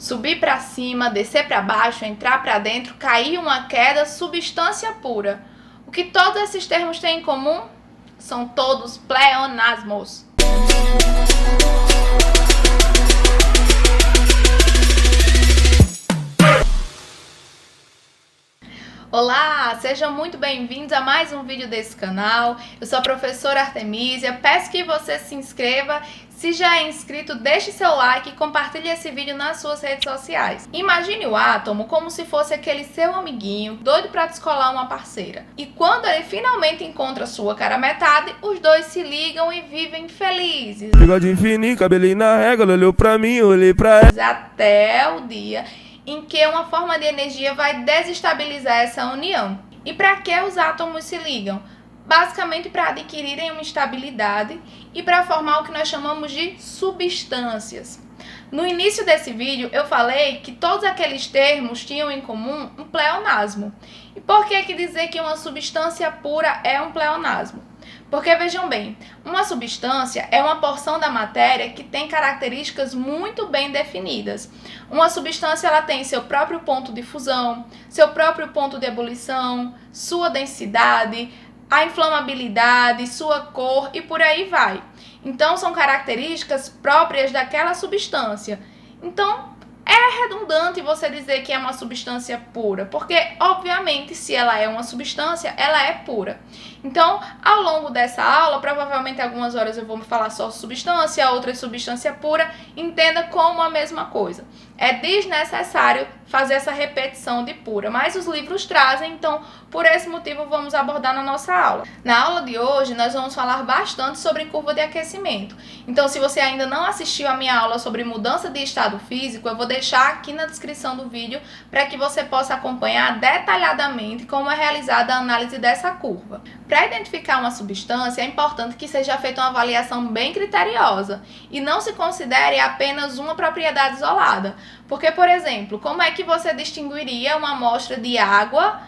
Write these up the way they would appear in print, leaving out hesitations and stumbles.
Subir para cima, descer para baixo, entrar para dentro, cair uma queda, substância pura. O que todos esses termos têm em comum? São todos pleonasmos. Olá, sejam muito bem-vindos a mais um vídeo desse canal. Eu sou a professora Artemisia, peço que você se inscreva. Se já é inscrito, deixe seu like e compartilhe esse vídeo nas suas redes sociais. Imagine o átomo como se fosse aquele seu amiguinho, doido para descolar uma parceira. E quando ele finalmente encontra sua cara metade, os dois se ligam e vivem felizes. Bigode fininho, cabelinho na régua, ela olhou pra mim, eu olhei pra ela. Até o dia em que uma forma de energia vai desestabilizar essa união. E para que os átomos se ligam? Basicamente para adquirirem uma estabilidade e para formar o que nós chamamos de substâncias. No início desse vídeo eu falei que todos aqueles termos tinham em comum um pleonasmo. E por que dizer que uma substância pura é um pleonasmo? Porque vejam bem, uma substância é uma porção da matéria que tem características muito bem definidas. Uma substância ela tem seu próprio ponto de fusão, seu próprio ponto de ebulição, sua densidade, a inflamabilidade, sua cor e por aí vai. Então são características próprias daquela substância. Então é redundante você dizer que é uma substância pura, porque obviamente se ela é uma substância, ela é pura. Então, ao longo dessa aula, provavelmente algumas horas eu vou falar só substância, outras substância pura, entenda como a mesma coisa. É desnecessário fazer essa repetição de pura, mas os livros trazem, então por esse motivo vamos abordar na nossa aula. Na aula de hoje nós vamos falar bastante sobre curva de aquecimento. Então se você ainda não assistiu a minha aula sobre mudança de estado físico, eu vou deixar aqui na descrição do vídeo para que você possa acompanhar detalhadamente como é realizada a análise dessa curva. Para identificar uma substância é importante que seja feita uma avaliação bem criteriosa e não se considere apenas uma propriedade isolada. Porque, por exemplo, como é que você distinguiria uma amostra de água,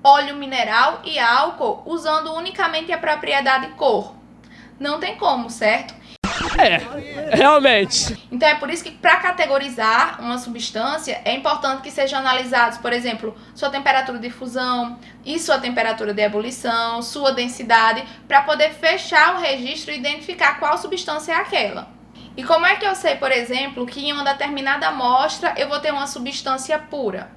óleo mineral e álcool usando unicamente a propriedade cor? Não tem como, certo? Realmente. Então é por isso que para categorizar uma substância é importante que sejam analisados, por exemplo, sua temperatura de fusão e sua temperatura de ebulição, sua densidade, para poder fechar o registro e identificar qual substância é aquela. E como é que eu sei, por exemplo, que em uma determinada amostra eu vou ter uma substância pura?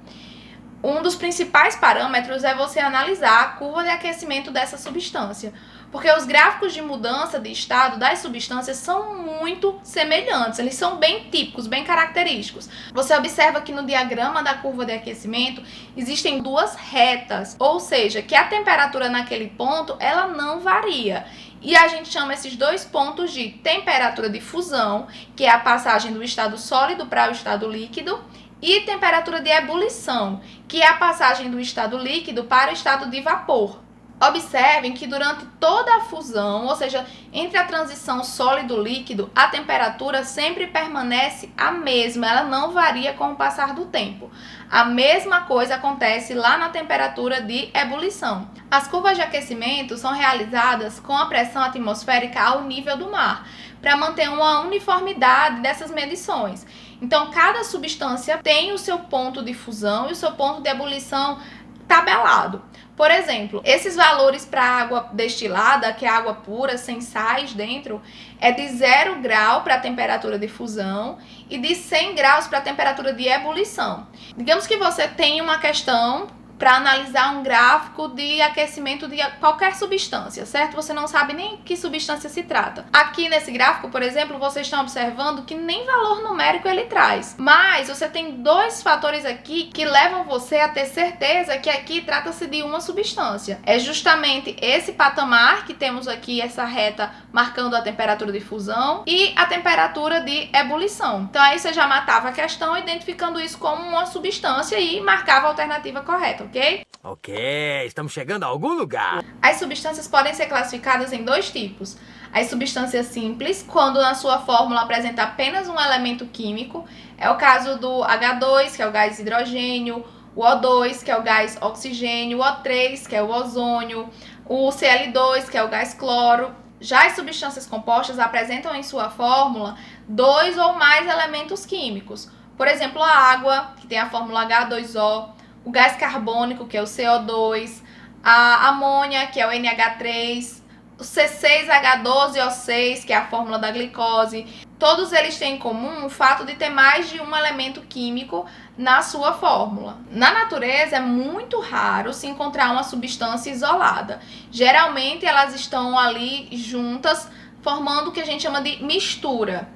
Um dos principais parâmetros é você analisar a curva de aquecimento dessa substância, porque os gráficos de mudança de estado das substâncias são muito semelhantes, eles são bem típicos, bem característicos. Você observa que no diagrama da curva de aquecimento existem duas retas, ou seja, que a temperatura naquele ponto ela não varia. E a gente chama esses dois pontos de temperatura de fusão, que é a passagem do estado sólido para o estado líquido, e temperatura de ebulição, que é a passagem do estado líquido para o estado de vapor. Observem que durante toda a fusão, ou seja, entre a transição sólido-líquido, a temperatura sempre permanece a mesma, ela não varia com o passar do tempo. A mesma coisa acontece lá na temperatura de ebulição. As curvas de aquecimento são realizadas com a pressão atmosférica ao nível do mar, para manter uma uniformidade dessas medições. Então, cada substância tem o seu ponto de fusão e o seu ponto de ebulição tabelado. Por exemplo, esses valores para água destilada, que é água pura, sem sais dentro, é de 0 grau para a temperatura de fusão e de 100 graus para a temperatura de ebulição. Digamos que você tem uma questão para analisar um gráfico de aquecimento de qualquer substância, certo? Você não sabe nem que substância se trata. Aqui nesse gráfico, por exemplo, vocês estão observando que nem valor numérico ele traz. Mas você tem dois fatores aqui que levam você a ter certeza que aqui trata-se de uma substância. É justamente esse patamar que temos aqui, essa reta marcando a temperatura de fusão e a temperatura de ebulição. Então aí você já matava a questão identificando isso como uma substância e marcava a alternativa correta. Ok, estamos chegando a algum lugar. As substâncias podem ser classificadas em dois tipos. As substâncias simples, quando na sua fórmula apresenta apenas um elemento químico, é o caso do H2, que é o gás hidrogênio, o O2, que é o gás oxigênio, o O3, que é o ozônio, o Cl2, que é o gás cloro. Já as substâncias compostas apresentam em sua fórmula dois ou mais elementos químicos. Por exemplo, a água, que tem a fórmula H2O, o gás carbônico, que é o CO2, a amônia, que é o NH3, o C6H12O6, que é a fórmula da glicose. Todos eles têm em comum o fato de ter mais de um elemento químico na sua fórmula. Na natureza é muito raro se encontrar uma substância isolada. Geralmente elas estão ali juntas, formando o que a gente chama de mistura.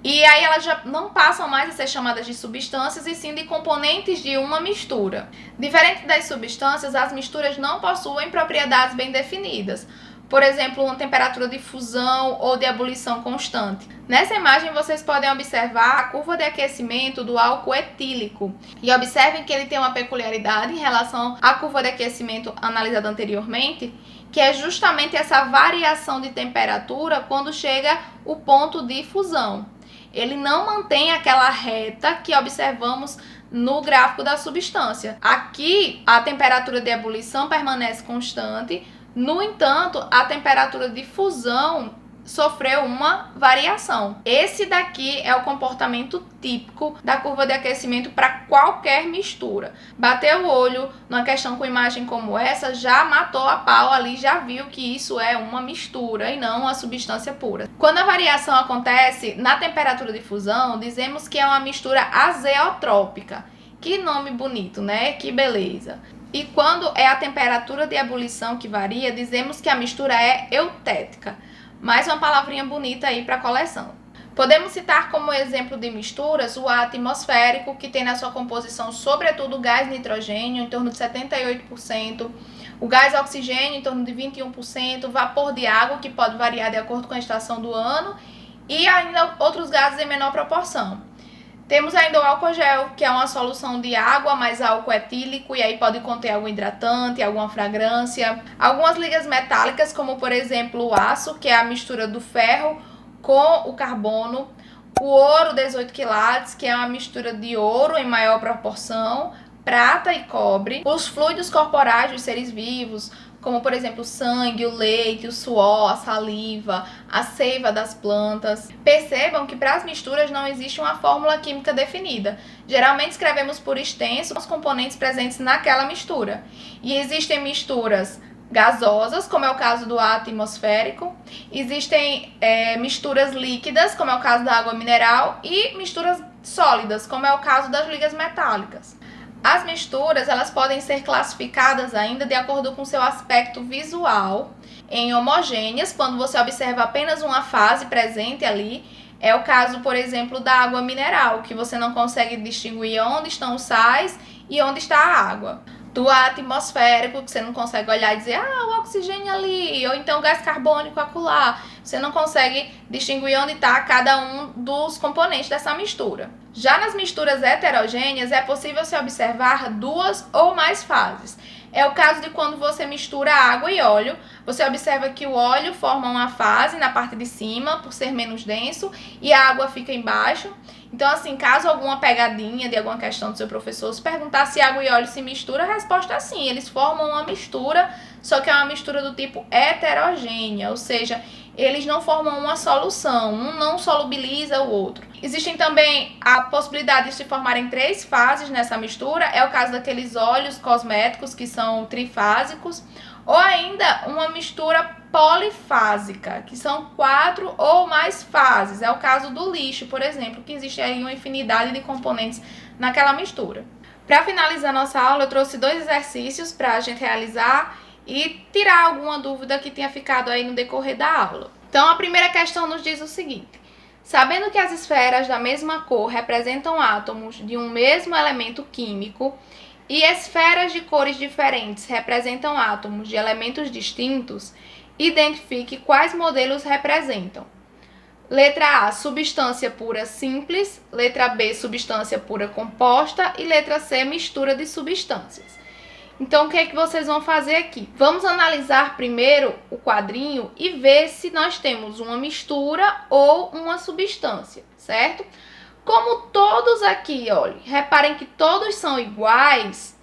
E aí elas já não passam mais a ser chamadas de substâncias, e sim de componentes de uma mistura. Diferente das substâncias, as misturas não possuem propriedades bem definidas. Por exemplo, uma temperatura de fusão ou de ebulição constante. Nessa imagem vocês podem observar a curva de aquecimento do álcool etílico. E observem que ele tem uma peculiaridade em relação à curva de aquecimento analisada anteriormente, que é justamente essa variação de temperatura quando chega o ponto de fusão. Ele não mantém aquela reta que observamos no gráfico da substância. Aqui, a temperatura de ebulição permanece constante. No entanto, a temperatura de fusão sofreu uma variação. Esse daqui é o comportamento típico da curva de aquecimento para qualquer mistura. Bateu o olho numa questão com imagem como essa, já matou a pau ali, já viu que isso é uma mistura e não uma substância pura. Quando a variação acontece na temperatura de fusão, dizemos que é uma mistura azeotrópica. Que nome bonito, né? Que beleza! E quando é a temperatura de ebulição que varia, dizemos que a mistura é eutética. Mais uma palavrinha bonita aí para a coleção. Podemos citar como exemplo de misturas o ar atmosférico, que tem na sua composição sobretudo o gás nitrogênio, em torno de 78%, o gás oxigênio, em torno de 21%, vapor de água, que pode variar de acordo com a estação do ano, e ainda outros gases em menor proporção. Temos ainda o álcool gel, que é uma solução de água mais álcool etílico, e aí pode conter algum hidratante, alguma fragrância. Algumas ligas metálicas, como por exemplo o aço, que é a mistura do ferro com o carbono. O ouro 18 quilates, que é uma mistura de ouro em maior proporção, prata e cobre. Os fluidos corporais dos seres vivos, como por exemplo o sangue, o leite, o suor, a saliva, a seiva das plantas. Percebam que para as misturas não existe uma fórmula química definida. Geralmente escrevemos por extenso os componentes presentes naquela mistura. E existem misturas gasosas, como é o caso do ar atmosférico. Existem misturas líquidas, como é o caso da água mineral. E misturas sólidas, como é o caso das ligas metálicas. As misturas, elas podem ser classificadas ainda de acordo com seu aspecto visual em homogêneas, quando você observa apenas uma fase presente ali. É o caso, por exemplo, da água mineral, que você não consegue distinguir onde estão os sais e onde está a água. Do ar atmosférico, que você não consegue olhar e dizer, o oxigênio ali, ou então o gás carbônico acolá. Você não consegue distinguir onde está cada um dos componentes dessa mistura. Já nas misturas heterogêneas, é possível se observar duas ou mais fases. É o caso de quando você mistura água e óleo. Você observa que o óleo forma uma fase na parte de cima, por ser menos denso, e a água fica embaixo. Então, assim, caso alguma pegadinha de alguma questão do seu professor se perguntar se água e óleo se misturam, a resposta é sim. Eles formam uma mistura, só que é uma mistura do tipo heterogênea, ou seja, eles não formam uma solução, um não solubiliza o outro. Existem também a possibilidade de se formarem 3 fases nessa mistura, é o caso daqueles óleos cosméticos que são trifásicos, ou ainda uma mistura polifásica, que são 4 ou mais fases. É o caso do lixo, por exemplo, que existe aí uma infinidade de componentes naquela mistura. Para finalizar nossa aula, eu trouxe 2 exercícios para a gente realizar e tirar alguma dúvida que tenha ficado aí no decorrer da aula. Então, a primeira questão nos diz o seguinte: sabendo que as esferas da mesma cor representam átomos de um mesmo elemento químico e esferas de cores diferentes representam átomos de elementos distintos, identifique quais modelos representam. Letra A, substância pura simples. Letra B, substância pura composta. E letra C, mistura de substâncias. Então, o que é que vocês vão fazer aqui? Vamos analisar primeiro o quadrinho e ver se nós temos uma mistura ou uma substância, certo? Como todos aqui, olha, reparem que todos são iguais,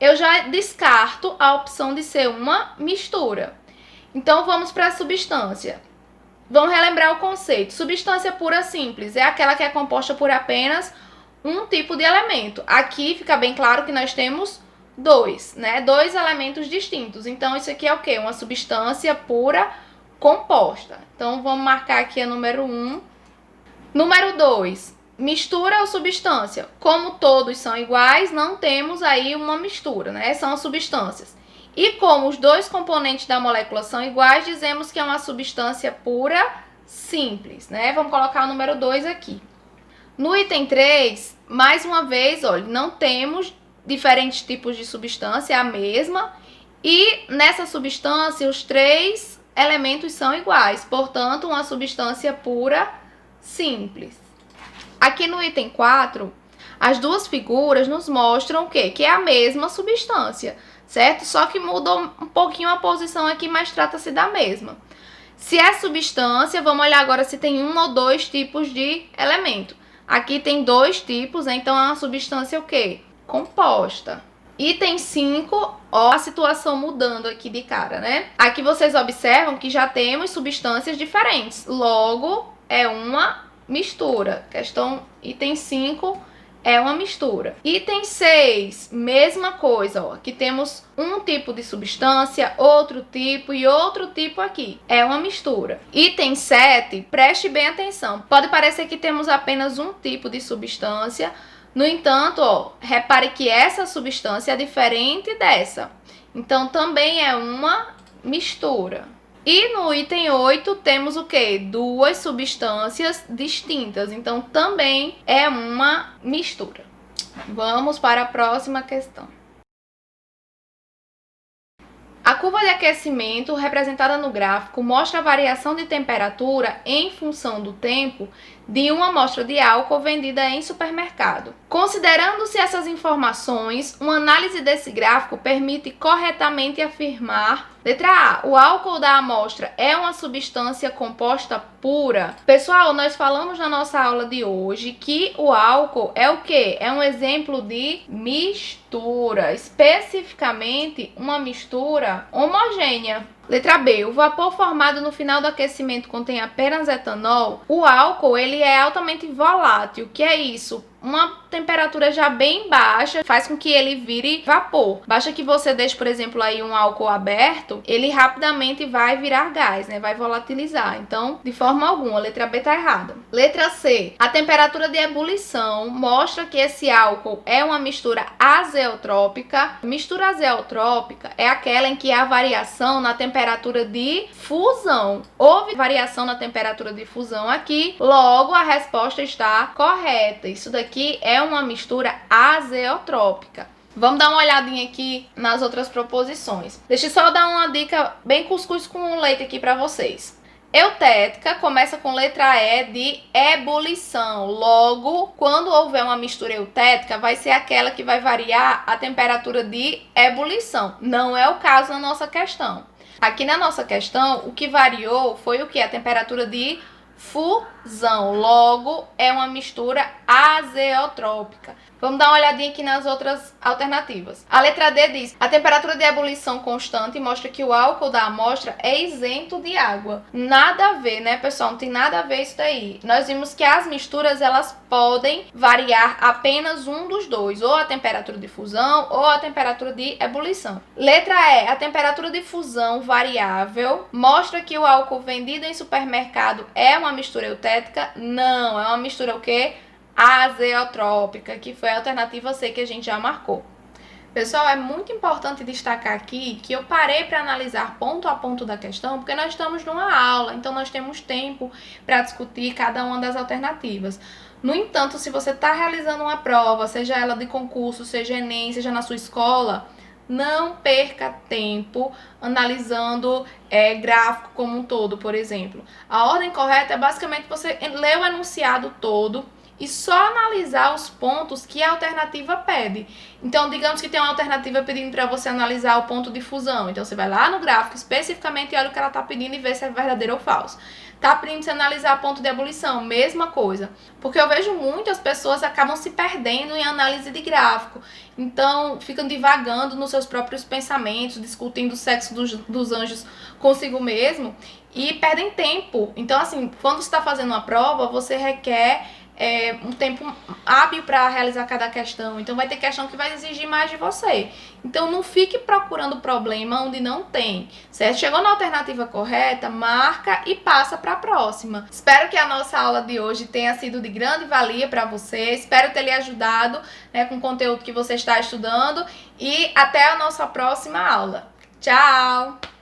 eu já descarto a opção de ser uma mistura. Então, vamos para a substância. Vamos relembrar o conceito. Substância pura simples é aquela que é composta por apenas um tipo de elemento. Aqui fica bem claro que nós temos dois, né? Dois elementos distintos. Então, isso aqui é o quê? Uma substância pura composta. Então, vamos marcar aqui a número 1. Número 2, mistura ou substância. Como todos são iguais, não temos aí uma mistura, né? São as substâncias. E como os dois componentes da molécula são iguais, dizemos que é uma substância pura simples, né? Vamos colocar o número 2 aqui. No item 3, mais uma vez, olha, não temos diferentes tipos de substância, é a mesma. E nessa substância, os 3 elementos são iguais, portanto, uma substância pura simples. Aqui no item 4, as duas figuras nos mostram o quê? Que é a mesma substância, certo? Só que mudou um pouquinho a posição aqui, mas trata-se da mesma. Se é substância, vamos olhar agora se tem um ou dois tipos de elemento. Aqui tem 2 tipos, né? Então é uma substância o quê? Composta. Item 5, ó, a situação mudando aqui de cara, né? Aqui vocês observam que já temos substâncias diferentes. Logo, é uma mistura. Questão item 5 é uma mistura. Item 6, mesma coisa, ó. Aqui temos um tipo de substância, outro tipo e outro tipo aqui. É uma mistura. Item 7, preste bem atenção. Pode parecer que temos apenas um tipo de substância. No entanto, ó, repare que essa substância é diferente dessa. Então, também é uma mistura. E no item 8 temos o quê? 2 substâncias distintas. Então, também é uma mistura. Vamos para a próxima questão. A curva de aquecimento, representada no gráfico, mostra a variação de temperatura em função do tempo de uma amostra de álcool vendida em supermercado. Considerando-se essas informações, uma análise desse gráfico permite corretamente afirmar: letra A, o álcool da amostra é uma substância composta pura. Pessoal, nós falamos na nossa aula de hoje que o álcool é o quê? É um exemplo de mistura, especificamente uma mistura homogênea. Letra B, o vapor formado no final do aquecimento contém apenas etanol. O álcool, ele é altamente volátil. O que é isso? Uma temperatura já bem baixa faz com que ele vire vapor. Basta que você deixe, por exemplo, aí um álcool aberto, ele rapidamente vai virar gás, né? Vai volatilizar. Então, de forma alguma, a letra B tá errada. Letra C, a temperatura de ebulição mostra que esse álcool é uma mistura azeotrópica. Mistura azeotrópica é aquela em que há variação na temperatura de fusão. Houve variação na temperatura de fusão aqui, logo a resposta está correta. Isso daqui é uma mistura azeotrópica. Vamos dar uma olhadinha aqui nas outras proposições. Deixa eu só dar uma dica bem cuscuz com leite aqui para vocês. Eutética começa com letra E de ebulição. Logo, quando houver uma mistura eutética, vai ser aquela que vai variar a temperatura de ebulição. Não é o caso na nossa questão. Aqui na nossa questão, o que variou foi o que? A temperatura de fusão. Logo, é uma mistura azeotrópica. Vamos dar uma olhadinha aqui nas outras alternativas. A letra D diz: a temperatura de ebulição constante mostra que o álcool da amostra é isento de água. Nada a ver, né, pessoal? Não tem nada a ver isso daí. Nós vimos que as misturas, elas podem variar apenas um dos dois, ou a temperatura de fusão ou a temperatura de ebulição. Letra E, a temperatura de fusão variável mostra que o álcool vendido em supermercado é uma mistura eutética. Não, é uma mistura o quê? Azeotrópica, que foi a alternativa C que a gente já marcou. Pessoal, é muito importante destacar aqui que eu parei para analisar ponto a ponto da questão, porque nós estamos numa aula, então nós temos tempo para discutir cada uma das alternativas. No entanto, se você está realizando uma prova, seja ela de concurso, seja Enem, seja na sua escola, não perca tempo analisando gráfico como um todo, por exemplo. A ordem correta é basicamente você ler o enunciado todo e só analisar os pontos que a alternativa pede. Então, digamos que tem uma alternativa pedindo para você analisar o ponto de fusão. Então, você vai lá no gráfico especificamente e olha o que ela está pedindo e vê se é verdadeiro ou falso. Tá pedindo para você analisar o ponto de ebulição, mesma coisa. Porque eu vejo muitas pessoas acabam se perdendo em análise de gráfico. Então, ficam divagando nos seus próprios pensamentos, discutindo o sexo dos anjos consigo mesmo e perdem tempo. Então, assim, quando você está fazendo uma prova, você requer um tempo hábil para realizar cada questão. Então vai ter questão que vai exigir mais de você. Então não fique procurando problema onde não tem, certo? Chegou na alternativa correta, marca e passa para a próxima. Espero que a nossa aula de hoje tenha sido de grande valia para você. Espero ter lhe ajudado, né, com o conteúdo que você está estudando. E até a nossa próxima aula. Tchau!